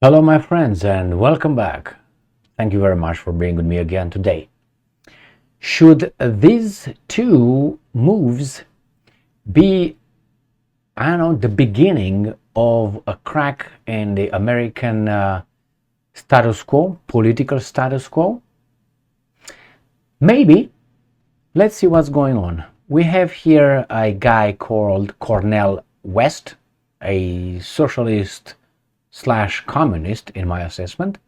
Hello, my friends, and welcome back. Thank you very much for being with me again today. Should these two moves be, the beginning of a crack in the American status quo, political status quo? Maybe. Let's see what's going on. We have here a guy called Cornel West, a socialist / communist in my assessment,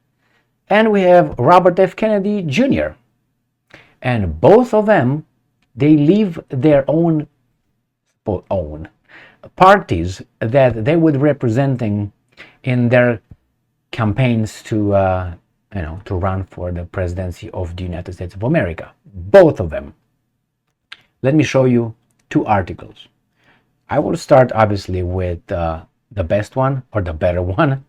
and we have Robert F. Kennedy Jr. And both of them, they leave their own parties that they would representing in their campaigns to run for the presidency of the United States of America. Both of them. Let me show you two articles. I will start obviously with the best one, or the better one.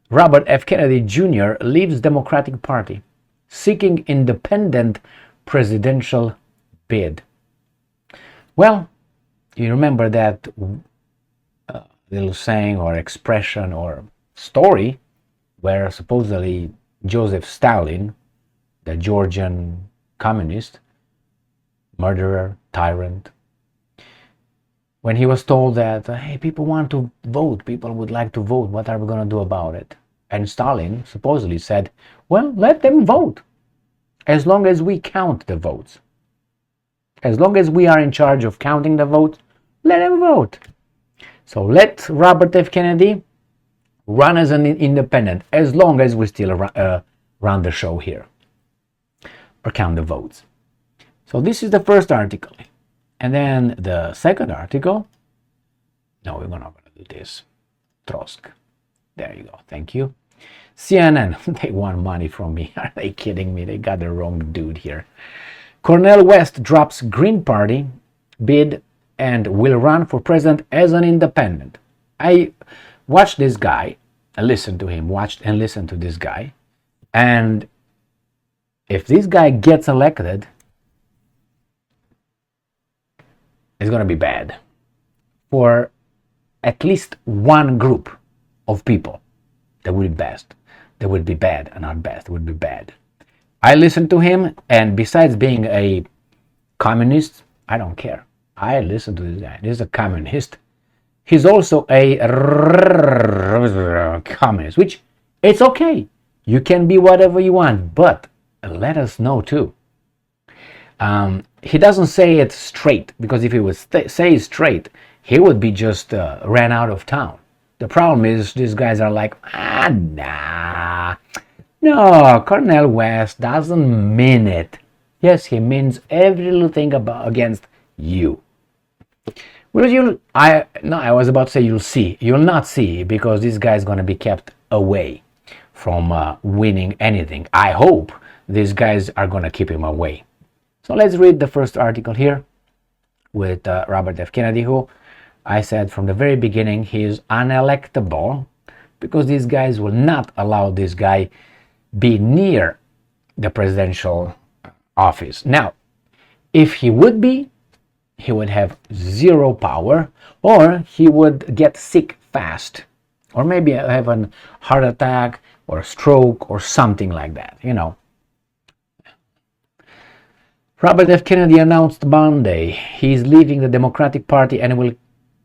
Robert F. Kennedy Jr. leaves Democratic Party, seeking independent presidential bid. Well, you remember that little saying or expression or story where supposedly Joseph Stalin, the Georgian communist, murderer, tyrant, when he was told that, hey, people want to vote, people would like to vote, what are we going to do about it? And Stalin supposedly said, well, let them vote, as long as we count the votes. As long as we are in charge of counting the votes, let them vote. So let Robert F. Kennedy run as an independent, as long as we still run the show here, or count the votes. So this is the first article. And then the second article, no, we're not going to do this. Trosk. There you go. Thank you. CNN, they want money from me. Are they kidding me? They got the wrong dude here. Cornel West drops Green Party bid and will run for president as an independent. I watched this guy, I listened to him, watched and listened to this guy. And if this guy gets elected, it's going to be bad for at least one group of people. That would be best. That would be bad, and not best. It would be bad. I listened to him, and besides being a communist, I don't care. I listen to this guy. This is a communist. He's also a communist, which it's okay. You can be whatever you want, but let us know too. He doesn't say it straight, because if he would say it straight, he would be just ran out of town. The problem is these guys are like, nah. No, Cornel West doesn't mean it. Yes, he means every little thing against you. Well, I was about to say you'll see. You'll not see, because this guy is going to be kept away from winning anything. I hope these guys are going to keep him away. So let's read the first article here with Robert F. Kennedy, who I said from the very beginning he is unelectable, because these guys will not allow this guy be near the presidential office. Now, if he would be, he would have zero power, or he would get sick fast, or maybe have a heart attack or a stroke or something like that, Robert F. Kennedy announced Monday he is leaving the Democratic Party and will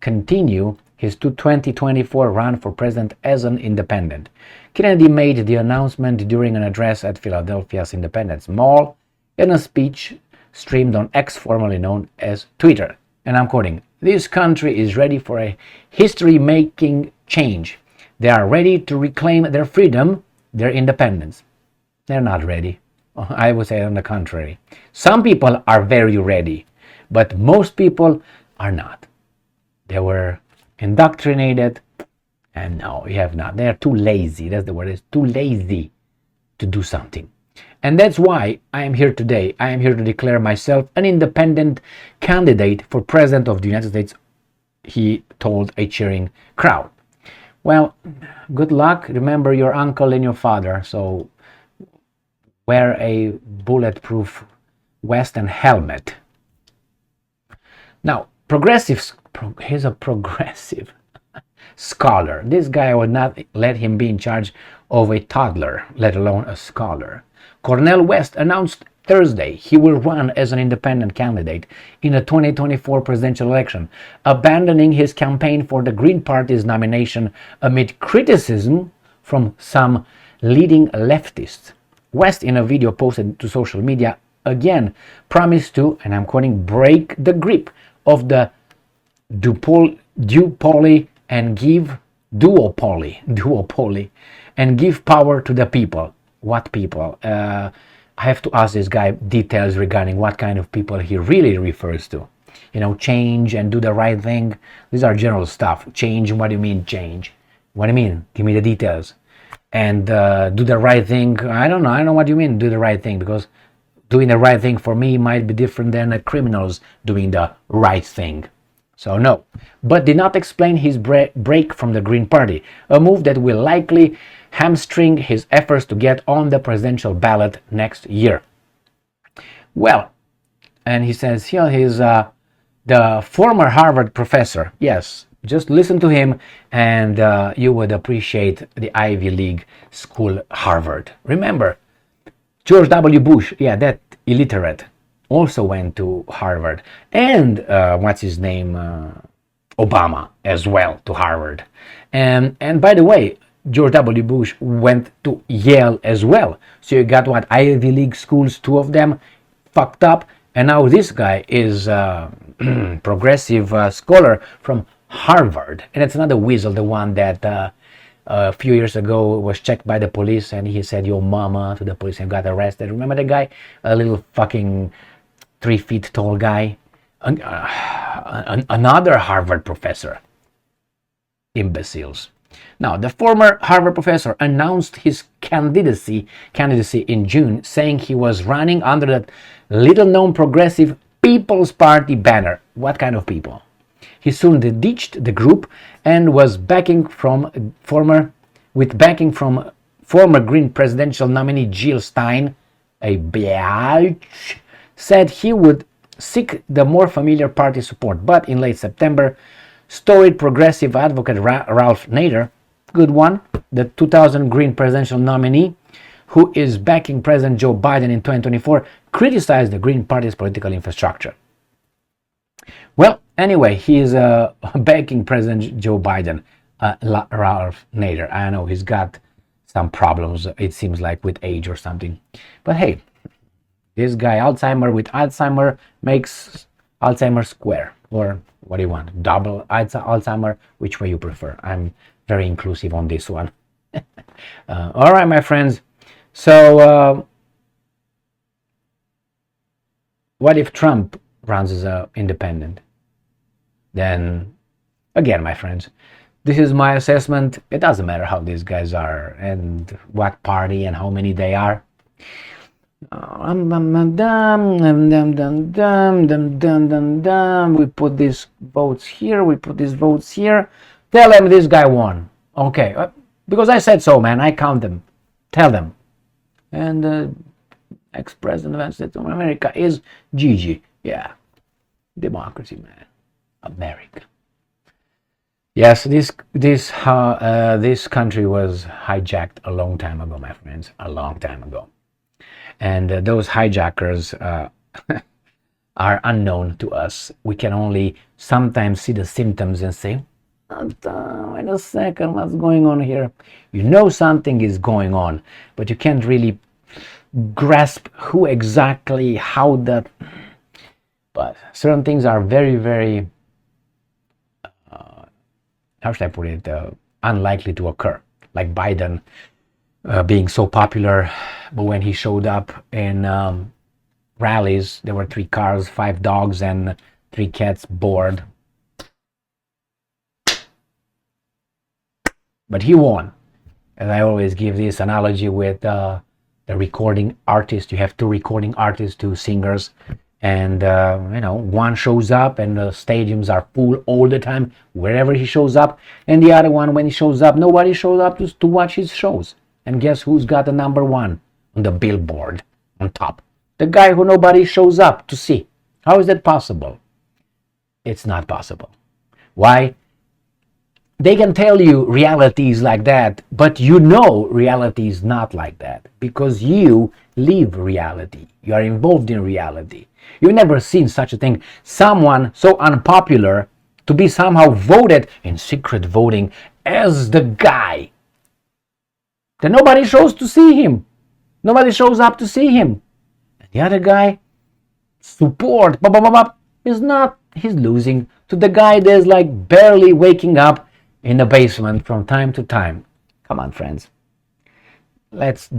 continue his 2024 run for president as an independent. Kennedy made the announcement during an address at Philadelphia's Independence Mall in a speech streamed on X, formerly known as Twitter. And I'm quoting, "This country is ready for a history-making change. They are ready to reclaim their freedom, their independence." They're not ready. I would say on the contrary. Some people are very ready, but most people are not. They were indoctrinated, and no, you have not. They're too lazy. That's the word. It's too lazy to do something. And that's why I am here today. I am here to declare myself an independent candidate for president of the United States, he told a cheering crowd. Well, good luck. Remember your uncle and your father, so wear a bulletproof vest and helmet. Now, progressives, he's a progressive. Scholar. This guy would not let him be in charge of a toddler, let alone a scholar. Cornel West announced Thursday he will run as an independent candidate in the 2024 presidential election, abandoning his campaign for the Green Party's nomination amid criticism from some leading leftists. West, in a video posted to social media, again promised to, and I'm quoting, break the grip of the duopoly and give power to the people. What people? I have to ask this guy details regarding what kind of people he really refers to. You know, change and do the right thing. These are general stuff. Change, what do you mean change? What do you mean? Give me the details. And do the right thing. I don't know what you mean do the right thing, because doing the right thing for me might be different than criminals doing the right thing. So no, but did not explain his break from the Green Party, a move that will likely hamstring his efforts to get on the presidential ballot next year. Well, and he says here he's the former Harvard professor. Yes, just listen to him and you would appreciate the Ivy League school Harvard. Remember, George W. Bush, yeah, that illiterate, also went to Harvard. And what's his name? Obama as well to Harvard. And by the way, George W. Bush went to Yale as well. So you got what, Ivy League schools, two of them fucked up. And now this guy is a progressive scholar from Harvard. And it's another weasel, the one that a few years ago was checked by the police and he said, "Your mama," to the police and got arrested. Remember the guy? A little fucking 3 feet tall guy. Another Harvard professor. Imbeciles. Now, the former Harvard professor announced his candidacy in June, saying he was running under the little-known progressive People's Party banner. What kind of people? He soon ditched the group and was backing from former Green presidential nominee Jill Stein, a biatch, said he would seek the more familiar party support. But in late September, storied progressive advocate Ralph Nader, good one, the 2000 Green presidential nominee, who is backing President Joe Biden in 2024, criticized the Green Party's political infrastructure. Well, anyway, he is backing President Joe Biden, Ralph Nader. I know he's got some problems, it seems like, with age or something. But hey, this guy, Alzheimer with Alzheimer, makes Alzheimer square. Or what do you want? Double Alzheimer? Which way you prefer? I'm very inclusive on this one. All right, my friends. So, what if Trump runs as an independent? Then, again, my friends, this is my assessment. It doesn't matter how these guys are and what party and how many they are. We put these votes here, we put these votes here. Tell them this guy won. Okay, because I said so, man. I count them. Tell them. And ex-president of the United States of America is Gigi. Yeah, democracy, man. America. Yes, this country was hijacked a long time ago, my friends. A long time ago. And those hijackers are unknown to us. We can only sometimes see the symptoms and say, wait a second, what's going on here? You know something is going on, but you can't really grasp who exactly, how that. But certain things are very, very, how should I put it, unlikely to occur. Like Biden being so popular, but when he showed up in rallies, there were 3 cars, 5 dogs, and 3 cats bored. But he won. And I always give this analogy with the recording artist. You have 2 recording artists, 2 singers, and one shows up and the stadiums are full all the time wherever he shows up, and the other one, when he shows up, nobody shows up to watch his shows. And guess who's got the number 1 on the billboard on top? The guy who nobody shows up to see. How is that possible? It's not possible. Why? they can tell you reality is like that, but you know reality is not like that because you live reality. You are involved in reality. You've never seen such a thing. Someone so unpopular to be somehow voted in secret voting as the guy that nobody shows to see him. Nobody shows up to see him. And the other guy, support, is not, he's losing to the guy that's like barely waking up in the basement from time to time. Come on, friends. Let's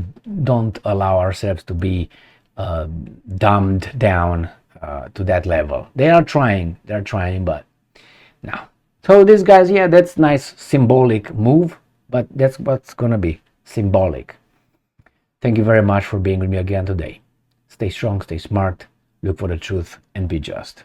don't allow ourselves to be dumbed down to that level. They're trying, but no. So these guys, yeah, that's nice symbolic move, but that's what's gonna be symbolic. Thank you very much for being with me again today. Stay strong, stay smart, look for the truth, and be just.